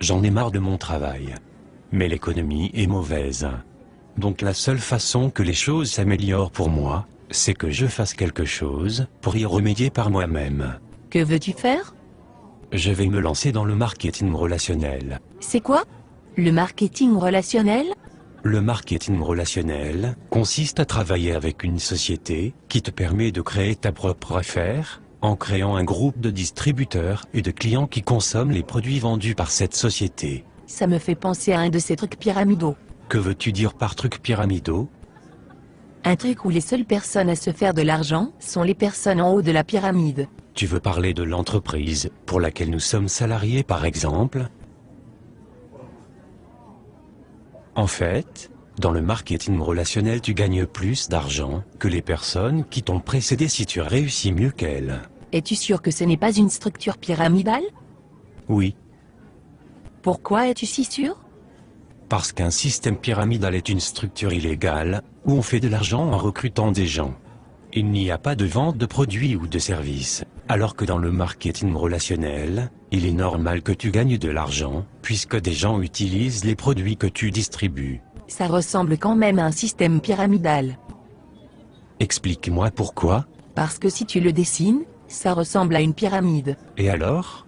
J'en ai marre de mon travail. Mais l'économie est mauvaise. Donc la seule façon que les choses s'améliorent pour moi, c'est que je fasse quelque chose pour y remédier par moi-même. Que veux-tu faire? Je vais me lancer dans le marketing relationnel. C'est quoi? Le marketing relationnel? Le marketing relationnel consiste à travailler avec une société qui te permet de créer ta propre affaire, en créant un groupe de distributeurs et de clients qui consomment les produits vendus par cette société. Ça me fait penser à un de ces trucs pyramidaux. Que veux-tu dire par trucs pyramidaux? Un truc où les seules personnes à se faire de l'argent sont les personnes en haut de la pyramide. Tu veux parler de l'entreprise pour laquelle nous sommes salariés par exemple? En fait, dans le marketing relationnel tu gagnes plus d'argent que les personnes qui t'ont précédé si tu réussis mieux qu'elles. Es-tu sûr que ce n'est pas une structure pyramidale? Oui, Pourquoi es-tu si sûr? parce qu'un système pyramidal est une structure illégale, où on fait de l'argent en recrutant des gens. Il n'y a pas de vente de produits ou de services, alors que dans le marketing relationnel, il est normal que tu gagnes de l'argent, puisque des gens utilisent les produits que tu distribues. Ça ressemble quand même à un système pyramidal. Explique-moi pourquoi, Parce que si tu le dessines, ça ressemble à une pyramide. et alors?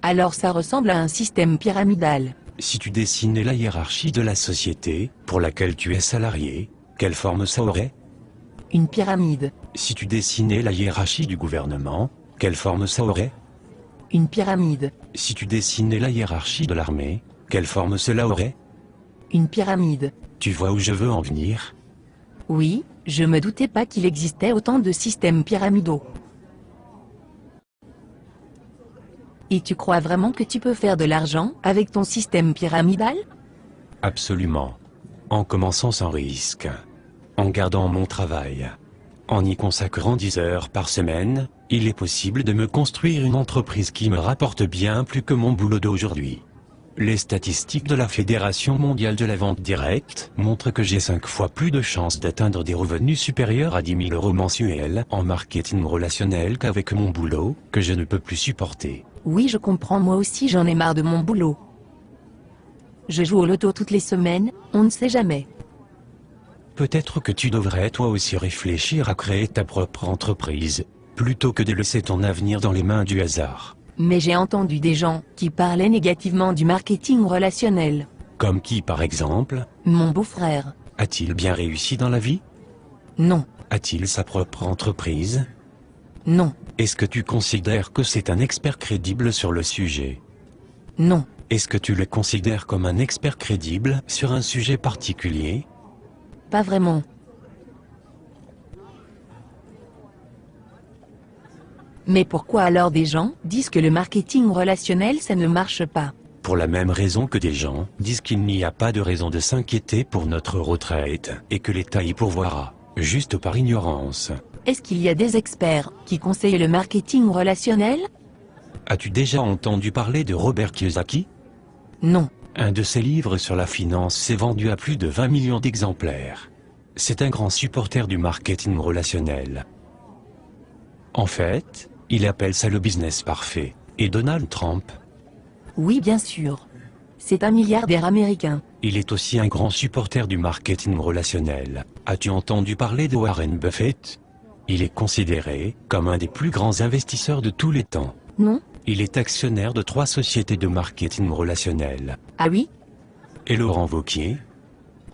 Alors ça ressemble à un système pyramidal. Si tu dessinais la hiérarchie de la société, pour laquelle tu es salarié, quelle forme ça aurait? Une pyramide. Si tu dessinais la hiérarchie du gouvernement, quelle forme ça aurait? Une pyramide. Si tu dessinais la hiérarchie de l'armée, quelle forme cela aurait? Une pyramide. Tu vois où je veux en venir? Oui, je me doutais pas qu'il existait autant de systèmes pyramidaux. Et tu crois vraiment que tu peux faire de l'argent avec ton système pyramidal? Absolument. En commençant sans risque. En gardant mon travail. En y consacrant 10 heures par semaine, il est possible de me construire une entreprise qui me rapporte bien plus que mon boulot d'aujourd'hui. Les statistiques de la Fédération mondiale de la vente directe montrent que j'ai 5 fois plus de chances d'atteindre des revenus supérieurs à 10 000 euros mensuels en marketing relationnel qu'avec mon boulot, que je ne peux plus supporter. Oui, je comprends, moi aussi j'en ai marre de mon boulot. Je joue au loto toutes les semaines, on ne sait jamais. Peut-être que tu devrais toi aussi réfléchir à créer ta propre entreprise, plutôt que de laisser ton avenir dans les mains du hasard. Mais j'ai entendu des gens qui parlaient négativement du marketing relationnel. Comme qui par exemple? Mon beau-frère. A-t-il bien réussi dans la vie? Non, A-t-il sa propre entreprise? non, Est-ce que tu considères que c'est un expert crédible sur le sujet? non, Est-ce que tu le considères comme un expert crédible sur un sujet particulier? pas vraiment. Mais pourquoi alors des gens disent que le marketing relationnel ça ne marche pas? Pour la même raison que des gens disent qu'il n'y a pas de raison de s'inquiéter pour notre retraite, et que l'État y pourvoira, juste par ignorance. Est-ce qu'il y a des experts qui conseillent le marketing relationnel? As-tu déjà entendu parler de Robert Kiyosaki? Non. Un de ses livres sur la finance s'est vendu à plus de 20 millions d'exemplaires. C'est un grand supporter du marketing relationnel. En fait, il appelle ça le business parfait. Et Donald Trump? Oui, bien sûr. C'est un milliardaire américain. Il est aussi un grand supporter du marketing relationnel. As-tu entendu parler de Warren Buffett? Il est considéré comme un des plus grands investisseurs de tous les temps. Non? Il est actionnaire de 3 sociétés de marketing relationnel. Ah oui? Et Laurent Wauquiez?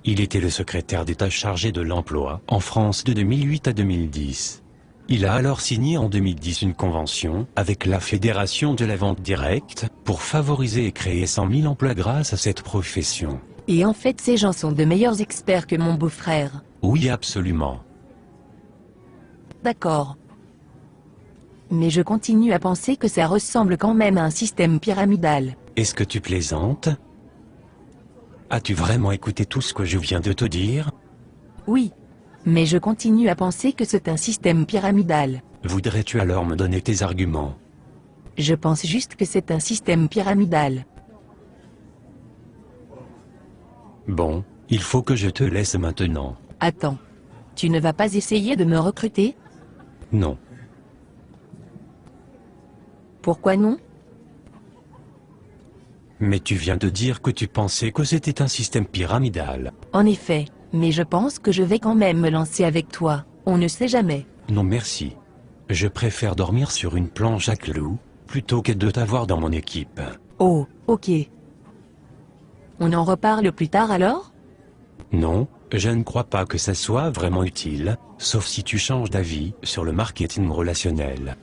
Il était le secrétaire d'État chargé de l'emploi en France de 2008 à 2010. Il a alors signé en 2010 une convention avec la Fédération de la vente directe pour favoriser et créer 100 000 emplois grâce à cette profession. Et en fait ces gens sont de meilleurs experts que mon beau-frère. Oui, absolument. D'accord. Mais je continue à penser que ça ressemble quand même à un système pyramidal. Est-ce que tu plaisantes? As-tu vraiment écouté tout ce que je viens de te dire? Oui. Mais je continue à penser que c'est un système pyramidal. Voudrais-tu alors me donner tes arguments? Je pense juste que c'est un système pyramidal. Bon, il faut que je te laisse maintenant. Attends. Tu ne vas pas essayer de me recruter? Non. Pourquoi non? Mais tu viens de dire que tu pensais que c'était un système pyramidal. En effet, mais je pense que je vais quand même me lancer avec toi, on ne sait jamais. Non merci. Je préfère dormir sur une planche à clous, plutôt que de t'avoir dans mon équipe. Oh, ok. On en reparle plus tard alors? Non, je ne crois pas que ça soit vraiment utile, sauf si tu changes d'avis sur le marketing relationnel.